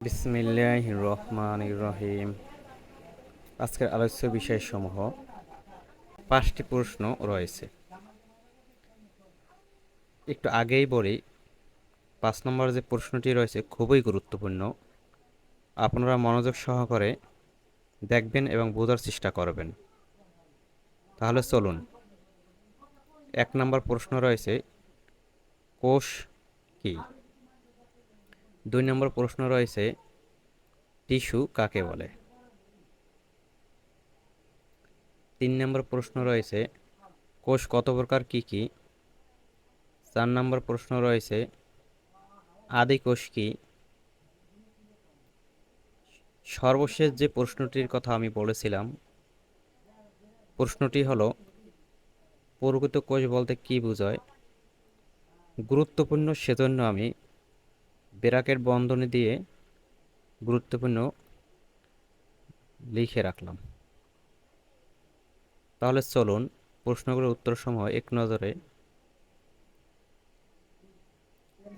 বিসমিল্লাহির রহমানির রহিম। আজকের আলোচ্য বিষয়সমূহ 5টি প্রশ্ন রয়েছে। একটু আগেই বলি, 5 নম্বর যে প্রশ্নটি রয়েছে খুবই গুরুত্বপূর্ণ। আপনারা মনোযোগ সহকারে দেখবেন এবং বোঝার চেষ্টা করবেন। তাহলে চলুন। 1 নম্বর প্রশ্ন রয়েছে, কোষ কি? 2 নম্বর প্রশ্ন রয়েছে, টিস্যু কাকে বলে? 3 নম্বর প্রশ্ন রয়েছে, কোষ কত প্রকার কি কি? 4 নম্বর প্রশ্ন রয়েছে, আদি কোষ কি? সর্বশেষ যে প্রশ্নটির কথা আমি বলেছিলাম, প্রশ্নটি হলো, প্রকৃত কোষ বলতে কি বোঝায়? গুরুত্বপূর্ণ, সেজন্য আমি ব্র্যাকেট বন্ধনী দিয়ে গুরুত্বপূর্ণ লিখে রাখলাম। তাহলে চলুন প্রশ্নগুলোর উত্তর সমূহ এক নজরে।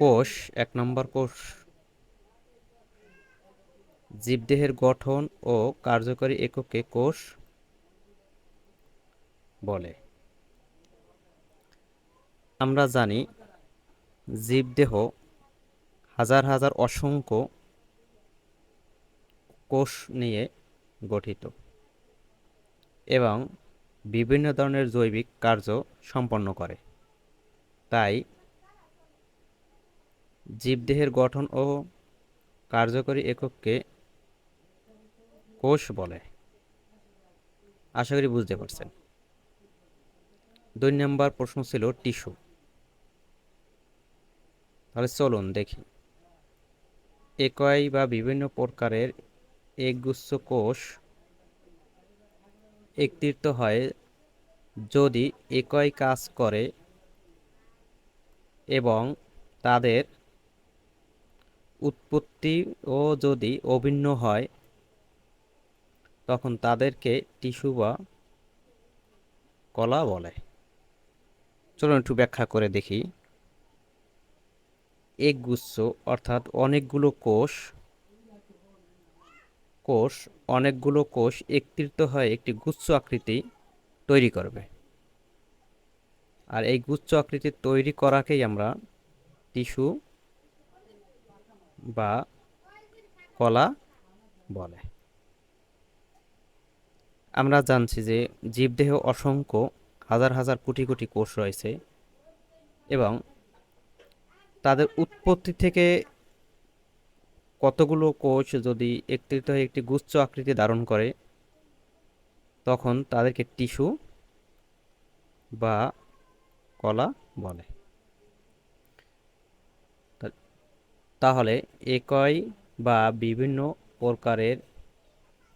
কোষ, 1 নম্বর, কোষ জীবদেহের গঠন ও কার্যকরী এককে কোষ বলে। আমরা জানি জীবদেহ হাজার হাজার অসংখ্য কোষ নিয়ে গঠিত এবং বিভিন্ন ধরনের জৈবিক কার্য সম্পন্ন করে। তাই জীবদেহের গঠন ও কার্যকরী একককে কোষ বলে। আশা করি বুঝতে পারছেন। 2 নম্বর প্রশ্ন ছিল টিস্যু। তাহলে চলুন দেখি। একই বা বিভিন্ন প্রকারের একগুচ্ছ কোষ একত্রিত হয় যদি একই কাজ করে এবং তাদের উৎপত্তিও যদি অভিন্ন হয়, তখন তাদেরকে টিস্যু বা কলা বলে। চলুন একটু ব্যাখ্যা করে দেখি। একগুচ্ছ অর্থাৎ অনেকগুলো কোষ কোষ অনেকগুলো কোষ একত্রিত হয়ে একটি গুচ্ছ আকৃতি তৈরি করবে। আর এই গুচ্ছ আকৃতি তৈরি করাকেই আমরা টিস্যু বা কলা বলে। আমরা জানছি যে জীবদেহে অসংখ্য হাজার হাজার কোটি কোটি কোষ রয়েছে এবং তাদের উৎপত্তি থেকে কতগুলো কোষ যদি একত্রিত হয়ে একটি গুচ্ছ আকৃতি ধারণ করে, তখন তাদেরকে টিস্যু বা কলা বলে। তাহলে একই বা বিভিন্ন প্রকারের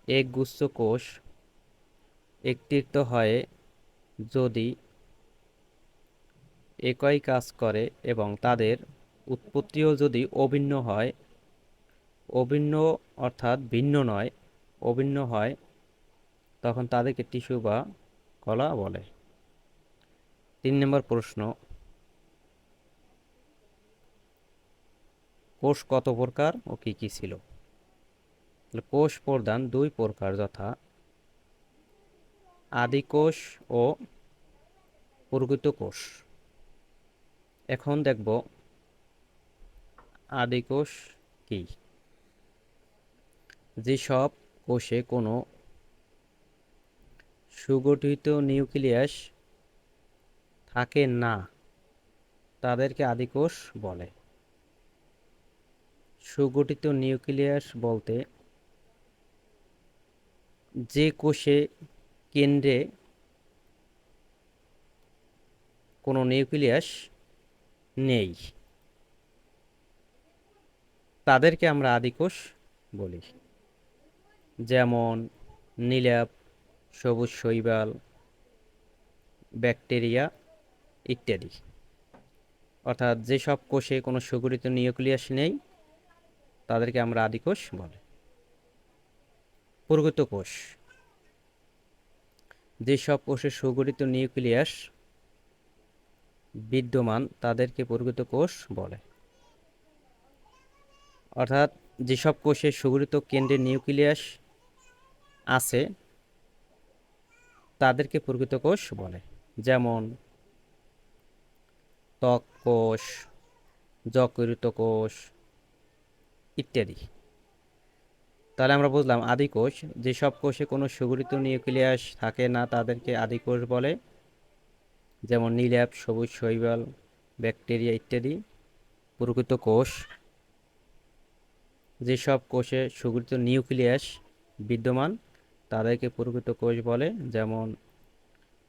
একগুচ্ছ কোষ একত্রিত হয়ে যদি একই কাজ করে এবং তাদের উৎপত্তিও যদি অভিন্ন হয়, অভিন্ন অর্থাৎ ভিন্ন নয়, অভিন্ন হয়, তখন তাদেরকে টিস্যু বা কলা বলে। 3 নম্বর প্রশ্ন, কোষ কত প্রকার ও কি কি ছিল? কোষ প্রধান 2 প্রকার, যথা আদি কোষ ও প্রকৃত কোষ। এখন দেখব আদি কোষ কি। যেসব কোষে কোনো সুগঠিত নিউক্লিয়াস থাকে না, তাদেরকে আদি কোষ বলে। সুগঠিত নিউক্লিয়াস বলতে যে কোষে কেন্দ্রে কোনো নিউক্লিয়াস নেই, তাদেরকে আমরা আদি কোষ বলি। যেমন নীলাপ, সবুজ শৈবাল, ব্যাকটেরিয়া ইত্যাদি। অর্থাৎ যেসব কোষে কোনো সুগঠিত নিউক্লিয়াস নেই, তাদেরকে আমরা আদি কোষ বলি। প্রকৃত কোষ, যেসব কোষে সুগঠিত নিউক্লিয়াস বিদ্যমান, তাদেরকে প্রকৃত কোষ বলে। অর্থাৎ যেসব কোষে সুগঠিত কেন্দ্রের নিউক্লিয়াস আছে তাদেরকে প্রকৃত কোষ বলে। যেমন ত্বক কোষ, যকৃত কোষ ইত্যাদি। তাহলে আমরা বুঝলাম আদি কোষ, যেসব কোষে কোনো সুগঠিত নিউক্লিয়াস থাকে না তাদেরকে আদি কোষ বলে। যেমন নীলাপ, সবুজ শৈবাল, ব্যাকটেরিয়া ইত্যাদি। প্রকৃত কোষ, যেসব কোষে সুগঠিত নিউক্লিয়াস বিদ্যমান তাদেরকে প্রকৃত কোষ বলে। যেমন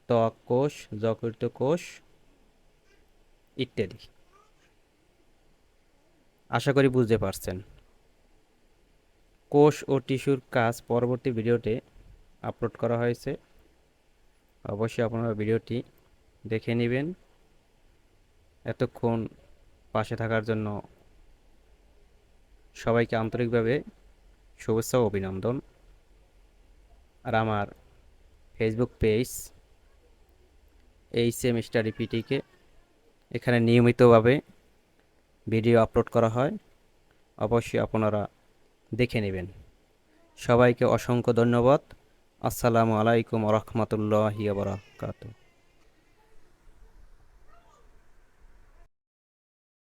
ত্বক কোষ, যকৃত কোষ ইত্যাদি। আশা করি বুঝতে পারছেন। কোষ ও টিস্যুর কাজ পরবর্তী ভিডিওতে আপলোড করা হয়েছে, অবশ্যই আপনারা ভিডিওটি দেখে নেবেন। এতক্ষণ পাশে থাকার জন্য সবাইকে আন্তরিকভাবে শুভেচ্ছা ও অভিনন্দন। আর আমার ফেসবুক পেজ HM স্টাডি পিটিকে, এখানে নিয়মিতভাবে ভিডিও আপলোড করা হয়, অবশ্যই আপনারা দেখে নেবেন। সবাইকে অসংখ্য ধন্যবাদ। আসসালামু আলাইকুম ওয়া রাহমাতুল্লাহি ওয়া বারাকাতুহু।